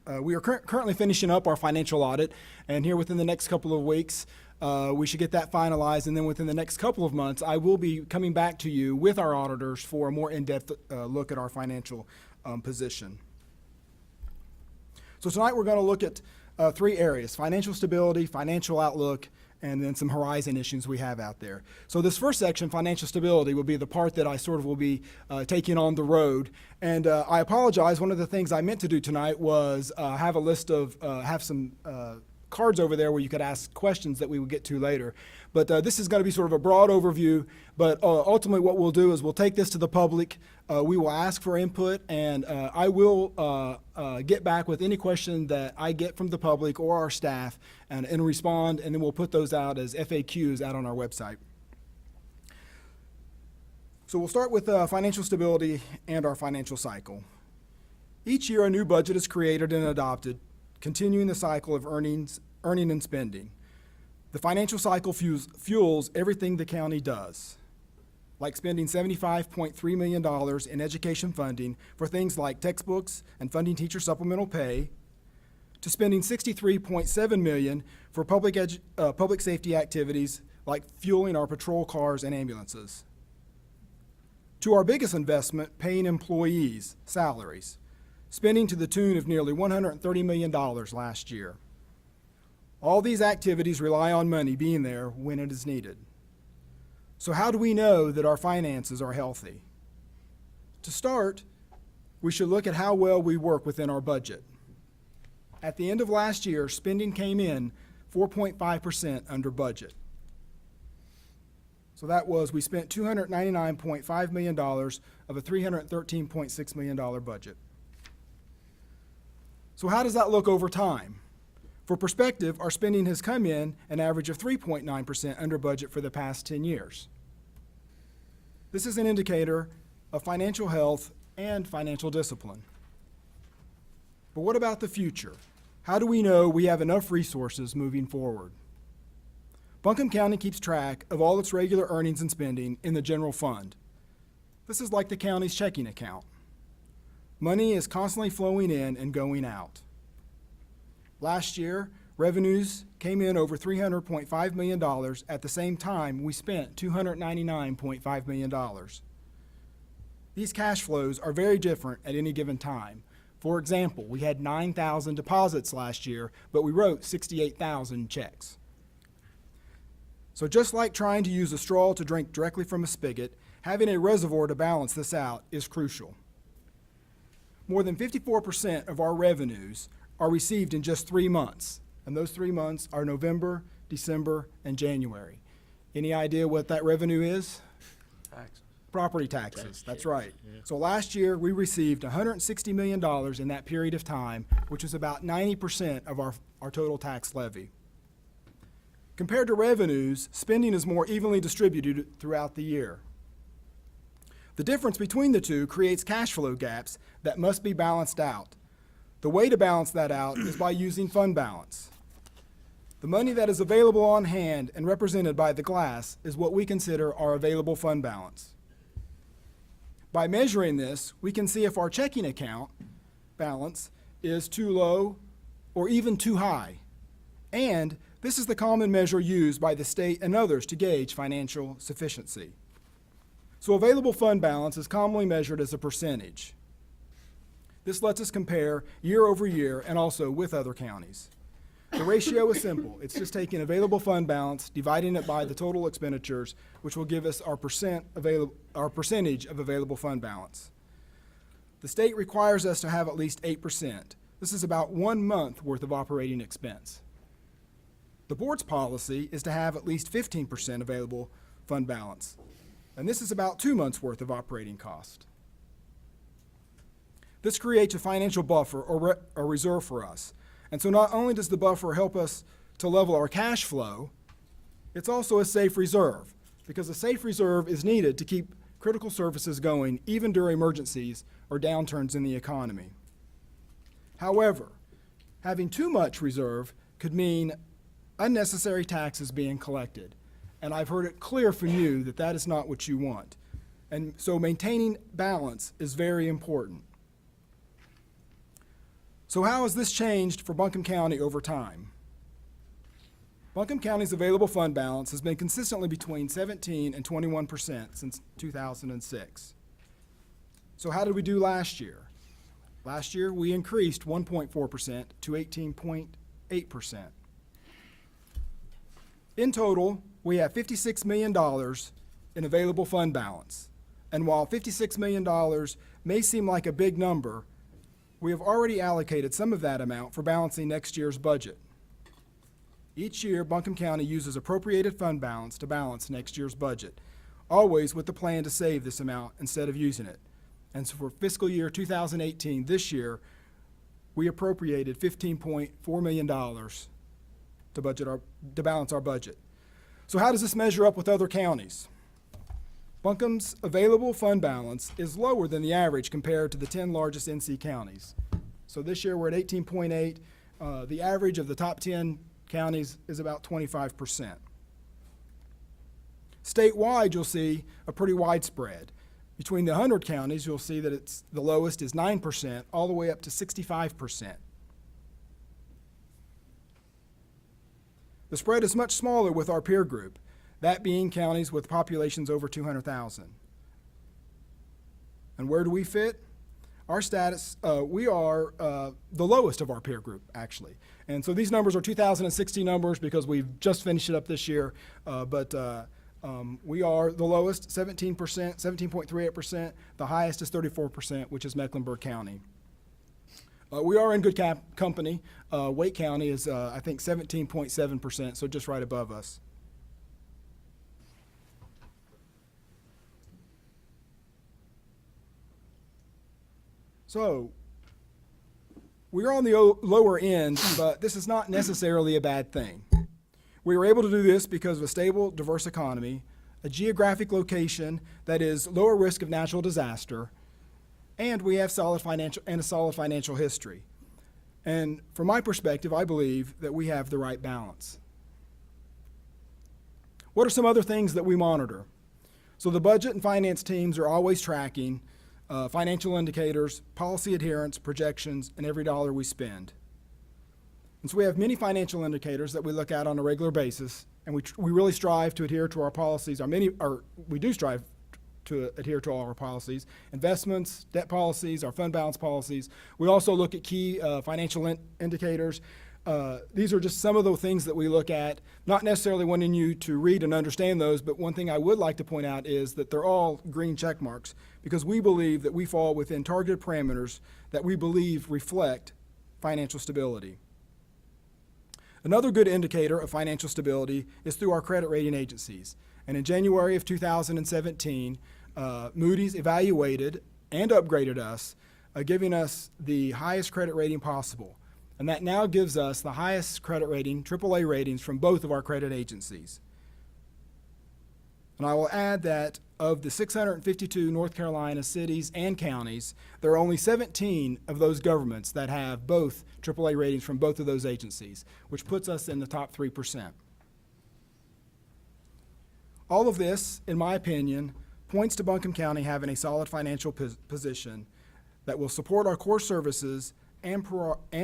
We are currently finishing up our financial audit, and here within the next couple of weeks, we should get that finalized, and then within the next couple of months, I will be coming back to you with our auditors for a more in-depth look at our financial position. So tonight we're going to look at three areas: financial stability, financial outlook, and then some horizon issues we have out there. So this first section, financial stability, will be the part that I sort of will be taking on the road. And I apologize, one of the things I meant to do tonight was have a list of, have some cards over there where you could ask questions that we would get to later. But this is going to be sort of a broad overview, but ultimately what we'll do is we'll take this to the public, we will ask for input, and I will get back with any question that I get from the public or our staff and respond, and then we'll put those out as FAQs out on our website. So we'll start with financial stability and our financial cycle. Each year a new budget is created and adopted, continuing the cycle of earning and spending. The financial cycle fuels everything the county does, like spending $75.3 million in education funding for things like textbooks and funding teacher supplemental pay, to spending $63.7 million for public safety activities like fueling our patrol cars and ambulances, to our biggest investment, paying employees' salaries, spending to the tune of nearly $130 million last year. All these activities rely on money being there when it is needed. So how do we know that our finances are healthy? To start, we should look at how well we work within our budget. At the end of last year, spending came in 4.5% under budget. So that was, we spent $299.5 million of a $313.6 million budget. So how does that look over time? For perspective, our spending has come in an average of 3.9% under budget for the past 10 years. This is an indicator of financial health and financial discipline. But what about the future? How do we know we have enough resources moving forward? Buncombe County keeps track of all its regular earnings and spending in the general fund. This is like the county's checking account. Money is constantly flowing in and going out. Last year, revenues came in over $300.5 million. At the same time, we spent $299.5 million. These cash flows are very different at any given time. For example, we had 9,000 deposits last year, but we wrote 68,000 checks. So just like trying to use a straw to drink directly from a spigot, having a reservoir to balance this out is crucial. More than 54% of our revenues are received in just 3 months, and those 3 months are November, December, and January. Any idea what that revenue is? Taxes. Property taxes, that's right. Yeah. So last year we received $160 million in that period of time, which is about 90% of our total tax levy. Compared to revenues, spending is more evenly distributed throughout the year. The difference between the two creates cash flow gaps that must be balanced out. The way to balance that out is by using fund balance. The money that is available on hand and represented by the glass is what we consider our available fund balance. By measuring this, we can see if our checking account balance is too low or even too high. And this is the common measure used by the state and others to gauge financial sufficiency. So available fund balance is commonly measured as a percentage. This lets us compare year over year and also with other counties. The ratio is simple. It's just taking available fund balance, dividing it by the total expenditures, which will give us our percentage of available fund balance. The state requires us to have at least 8%. This is about 1 month worth of operating expense. The board's policy is to have at least 15% available fund balance, and this is about 2 months worth of operating cost. This creates a financial buffer or reserve for us. And so not only does the buffer help us to level our cash flow, it's also a safe reserve, because a safe reserve is needed to keep critical services going even during emergencies or downturns in the economy. However, having too much reserve could mean unnecessary taxes being collected. And I've heard it clear from you that that is not what you want. And so maintaining balance is very important. So how has this changed for Buncombe County over time? Buncombe County's available fund balance has been consistently between 17 and 21% since 2006. So how did we do last year? Last year, we increased 1.4% to 18.8%. In total, we have $56 million in available fund balance. And while $56 million may seem like a big number, we have already allocated some of that amount for balancing next year's budget. Each year, Buncombe County uses appropriated fund balance to balance next year's budget, always with the plan to save this amount instead of using it. And so for fiscal year 2018, this year, we appropriated $15.4 million to balance our budget. So how does this measure up with other counties? Buncombe's available fund balance is lower than the average compared to the 10 largest NC counties. So this year we're at 18.8. The average of the top 10 counties is about 25%. Statewide, you'll see a pretty wide spread. Between the 100 counties, you'll see that the lowest is 9%, all the way up to 65%. The spread is much smaller with our peer group, that being counties with populations over 200,000. And where do we fit? Our status, we are the lowest of our peer group, actually. And so these numbers are 2016 numbers because we've just finished it up this year, but we are the lowest, 17%, 17.38%. The highest is 34%, which is Mecklenburg County. We are in good company. Wake County is, I think, 17.7%, so just right above us. So we're on the lower end, but this is not necessarily a bad thing. We were able to do this because of a stable, diverse economy, a geographic location that is lower risk of natural disaster, and we have a solid financial history. And from my perspective, I believe that we have the right balance. What are some other things that we monitor? So the budget and finance teams are always tracking financial indicators, policy adherence, projections, and every dollar we spend. And so we have many financial indicators that we look at on a regular basis, and we really strive to adhere to our policies. We do strive to adhere to all our policies, investments, debt policies, our fund balance policies. We also look at key financial indicators. These are just some of the things that we look at, not necessarily wanting you to read and understand those, but one thing I would like to point out is that they're all green check marks because we believe that we fall within targeted parameters that we believe reflect financial stability. Another good indicator of financial stability is through our credit rating agencies. And in January of 2017, Moody's evaluated and upgraded us, giving us the highest credit rating possible. And that now gives us the highest credit rating, AAA ratings, from both of our credit agencies. And I will add that of the 652 North Carolina cities and counties, there are only 17 of those governments that have both AAA ratings from both of those agencies, which puts us in the top 3%. All of this, in my opinion, points to Buncombe County having a solid financial position that will support our core services and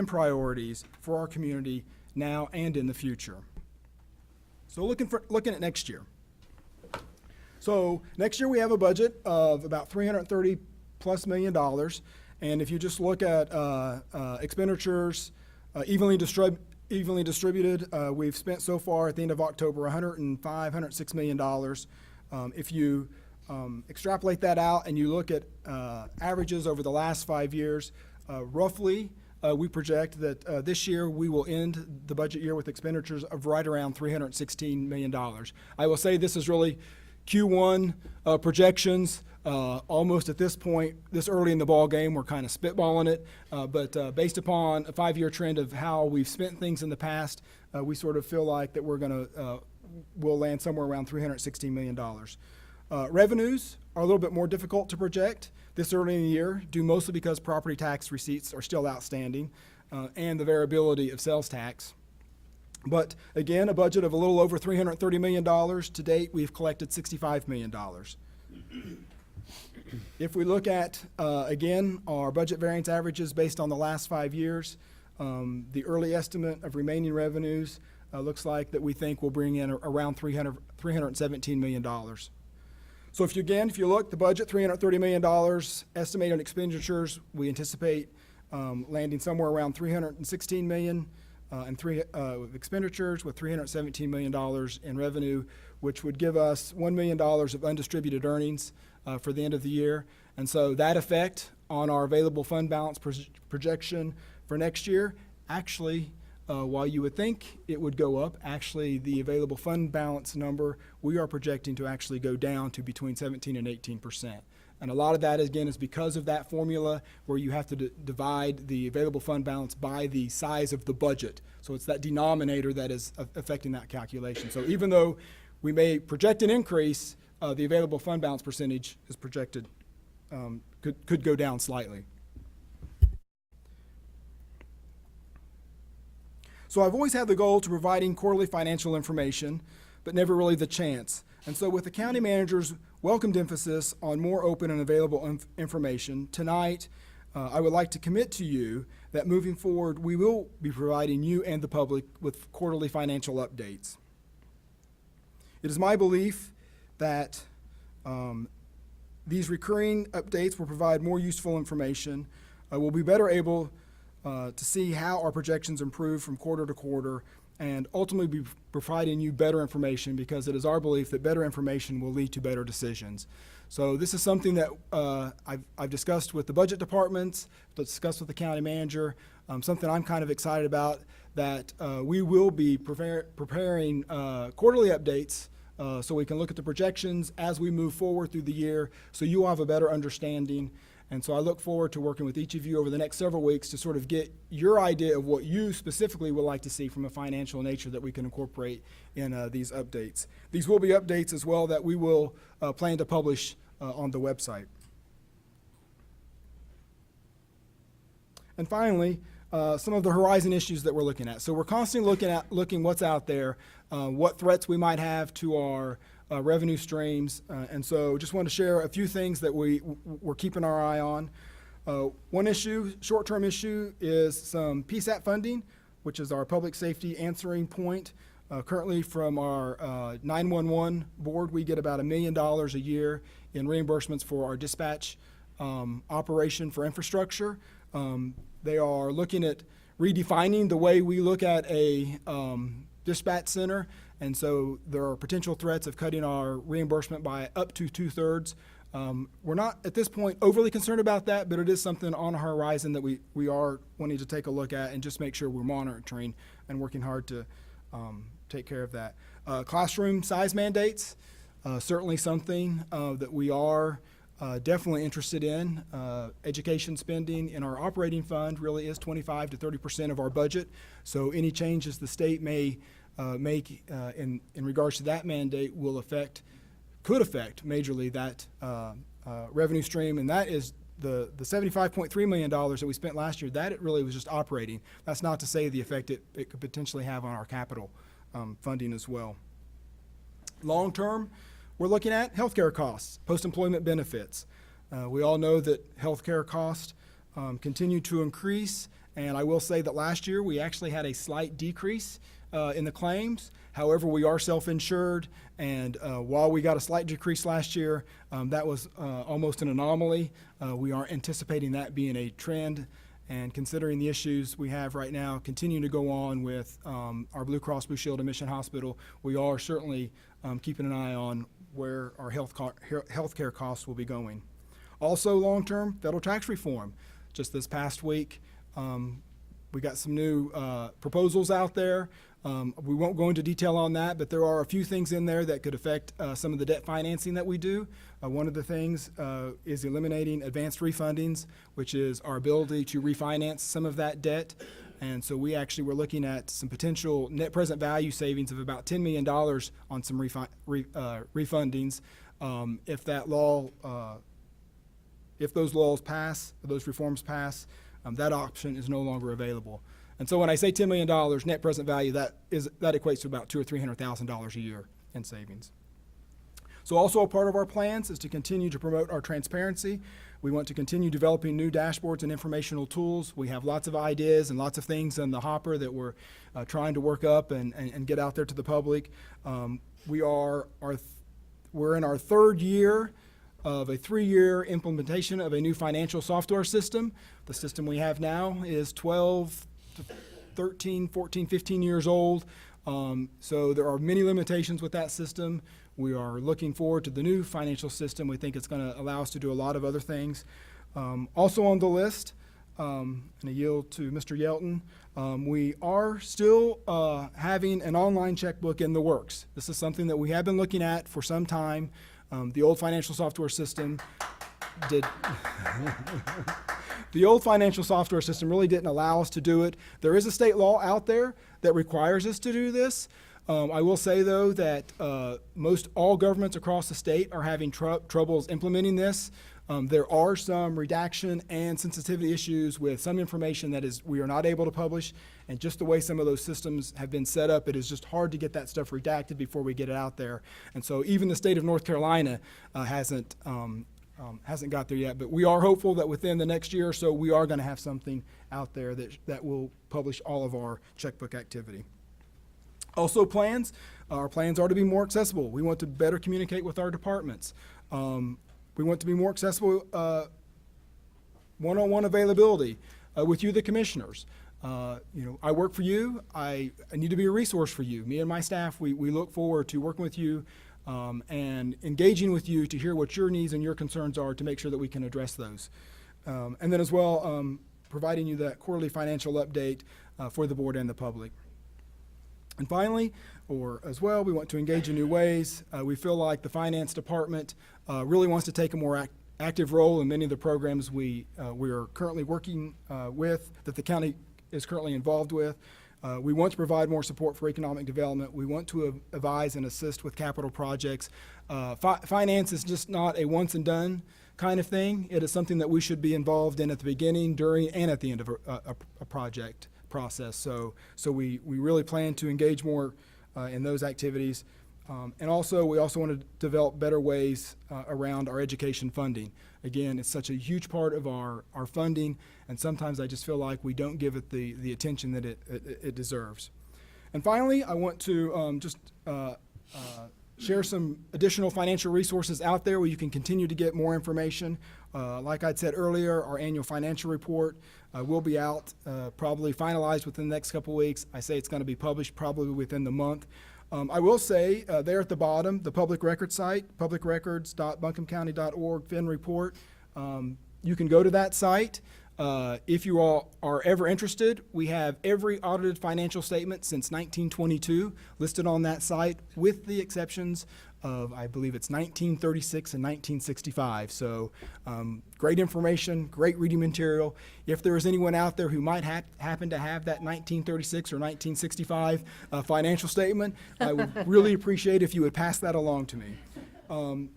priorities for our community now and in the future. So looking at next year. So next year we have a budget of about $330+ million, and if you just look at expenditures evenly distributed, we've spent so far at the end of October $106 million. If you extrapolate that out and you look at averages over the last 5 years, roughly we project that this year we will end the budget year with expenditures of right around $316 million. I will say this is really Q1 projections. Almost at this point, this early in the ball game, we're kind of spitballing it, but based upon a 5-year trend of how we've spent things in the past, we sort of feel like that we'll land somewhere around $316 million. Revenues are a little bit more difficult to project this early in the year, due mostly because property tax receipts are still outstanding and the variability of sales tax. But again, a budget of a little over $330 million. To date, we've collected $65 million. If we look at, again, our budget variance averages based on the last 5 years, the early estimate of remaining revenues looks like that we think will bring in around $317 million. So if you look, the budget, $330 million, estimated expenditures, we anticipate landing somewhere around $316 million with expenditures with $317 million in revenue, which would give us $1 million of undistributed earnings for the end of the year. And so that effect on our available fund balance projection for next year, actually, while you would think it would go up, actually the available fund balance number, we are projecting to actually go down to between 17 and 18%. And a lot of that, again, is because of that formula where you have to divide the available fund balance by the size of the budget. So it's that denominator that is affecting that calculation. So even though we may project an increase, the available fund balance percentage is projected, could go down slightly. So I've always had the goal to providing quarterly financial information, but never really the chance. And so with the county manager's welcomed emphasis on more open and available information, tonight I would like to commit to you that moving forward, we will be providing you and the public with quarterly financial updates. It is my belief that these recurring updates will provide more useful information. We'll be better able to see how our projections improve from quarter to quarter, and ultimately be providing you better information, because it is our belief that better information will lead to better decisions. So this is something that I've discussed with the budget departments, discussed with the county manager, something I'm kind of excited about, that we will be preparing quarterly updates so we can look at the projections as we move forward through the year, so you will have a better understanding. And so I look forward to working with each of you over the next several weeks to sort of get your idea of what you specifically would like to see from a financial nature that we can incorporate in these updates. These will be updates as well that we will plan to publish on the website. And finally, some of the horizon issues that we're looking at. So we're constantly looking what's out there, what threats we might have to our revenue streams, and so just want to share a few things that we're keeping our eye on. One issue, short-term issue, is some PSAP funding, which is our public safety answering point. Currently from our 911 board, we get about $1 million a year in reimbursements for our dispatch operation for infrastructure. They are looking at redefining the way we look at a dispatch center, and so there are potential threats of cutting our reimbursement by up to 2/3. We're not at this point overly concerned about that, but it is something on our horizon that we are wanting to take a look at and just make sure we're monitoring and working hard to take care of that. Classroom size mandates, certainly something that we are definitely interested in. Education spending in our operating fund really is 25 to 30% of our budget, so any changes the state may make in regards to that mandate could affect majorly that revenue stream, and that is the $75.3 million that we spent last year. That it really was just operating. That's not to say the effect it could potentially have on our capital funding as well. Long term, we're looking at healthcare costs, post-employment benefits. We all know that healthcare costs continue to increase, and I will say that last year we actually had a slight decrease in the claims. However, we are self-insured, and while we got a slight decrease last year, that was almost an anomaly. We aren't anticipating that being a trend, and considering the issues we have right now continuing to go on with our Blue Cross Blue Shield and Mission Hospital, we are certainly keeping an eye on where our healthcare costs will be going. Also, long-term federal tax reform. Just this past week, we got some new proposals out there. We won't go into detail on that, but there are a few things in there that could affect some of the debt financing that we do. One of the things is eliminating advanced refundings, which is our ability to refinance some of that debt. And so we actually were looking at some potential net present value savings of about $10 million on some refundings. If that law, if those laws pass, those reforms pass, that option is no longer available. And so when I say $10 million net present value, that equates to about $200,000 or $300,000 a year in savings. So also a part of our plans is to continue to promote our transparency. We want to continue developing new dashboards and informational tools. We have lots of ideas and lots of things in the hopper that we're trying to work up and get out there to the public. We're in our third year of a 3-year implementation of a new financial software system. The system we have now is 12 to 13, 14, 15 years old. So there are many limitations with that system. We are looking forward to the new financial system. We think it's going to allow us to do a lot of other things. Also on the list, and I yield to Mr. Yelton, we are still having an online checkbook in the works. This is something that we have been looking at for some time. The old financial software system the old financial software system really didn't allow us to do it. There is a state law out there that requires us to do this. I will say, though, that most all governments across the state are having troubles implementing this. There are some redaction and sensitivity issues with some information that we are not able to publish, and just the way some of those systems have been set up, it is just hard to get that stuff redacted before we get it out there. And so even the state of North Carolina hasn't got there yet, but we are hopeful that within the next year or so, we are going to have something out there that will publish all of our checkbook activity. Also our plans are to be more accessible. We want to better communicate with our departments. We want to be more accessible, one-on-one availability with you, the commissioners. I work for you. I need to be a resource for you. Me and my staff, we look forward to working with you and engaging with you to hear what your needs and your concerns are to make sure that we can address those. And then as well, providing you that quarterly financial update for the board and the public. And finally, or as well, we want to engage in new ways. We feel like the finance department really wants to take a more active role in many of the programs we are currently working with, that the county is currently involved with. We want to provide more support for economic development. We want to advise and assist with capital projects. Finance is just not a once and done kind of thing. It is something that we should be involved in at the beginning, during, and at the end of a project process. So we really plan to engage more in those activities. And also, we also want to develop better ways around our education funding. Again, it's such a huge part of our funding, and sometimes I just feel like we don't give it the attention that it deserves. And finally, I want to share some additional financial resources out there where you can continue to get more information. Like I'd said earlier, our annual financial report will be out, probably finalized within the next couple of weeks. I say it's going to be published probably within the month. I will say there at the bottom, the public record site, publicrecords.buncombecounty.org, Fin Report. You can go to that site. If you all are ever interested, we have every audited financial statement since 1922 listed on that site, with the exceptions of, I believe it's 1936 and 1965. So great information, great reading material. If there is anyone out there who might happen to have that 1936 or 1965 financial statement, I would really appreciate if you would pass that along to me. Want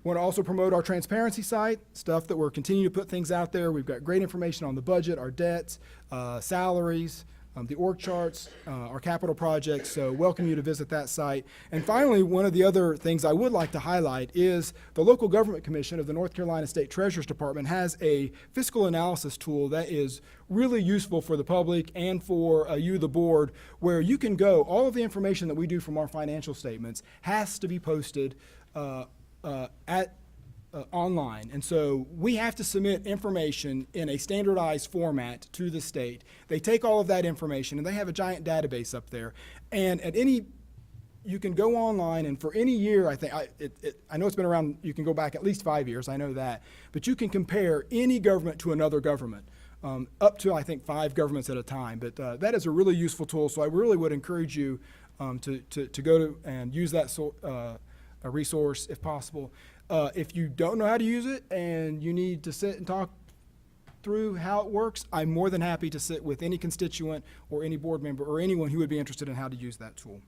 to also promote our transparency site, stuff that we're continuing to put things out there. We've got great information on the budget, our debts, salaries, the org charts, our capital projects, so welcome you to visit that site. And finally, one of the other things I would like to highlight is the Local Government Commission of the North Carolina State Treasurer's Department has a fiscal analysis tool that is really useful for the public and for you, the board, where you can go, all of the information that we do from our financial statements has to be posted online. And so we have to submit information in a standardized format to the state. They take all of that information and they have a giant database up there. And you can go online, and for any year, I know it's been around, you can go back at least 5 years, I know that, but you can compare any government to another government, up to, I think, 5 governments at a time. But that is a really useful tool, so I really would encourage you to go to and use that a resource if possible. If you don't know how to use it and you need to sit and talk through how it works, I'm more than happy to sit with any constituent or any board member or anyone who would be interested in how to use that tool.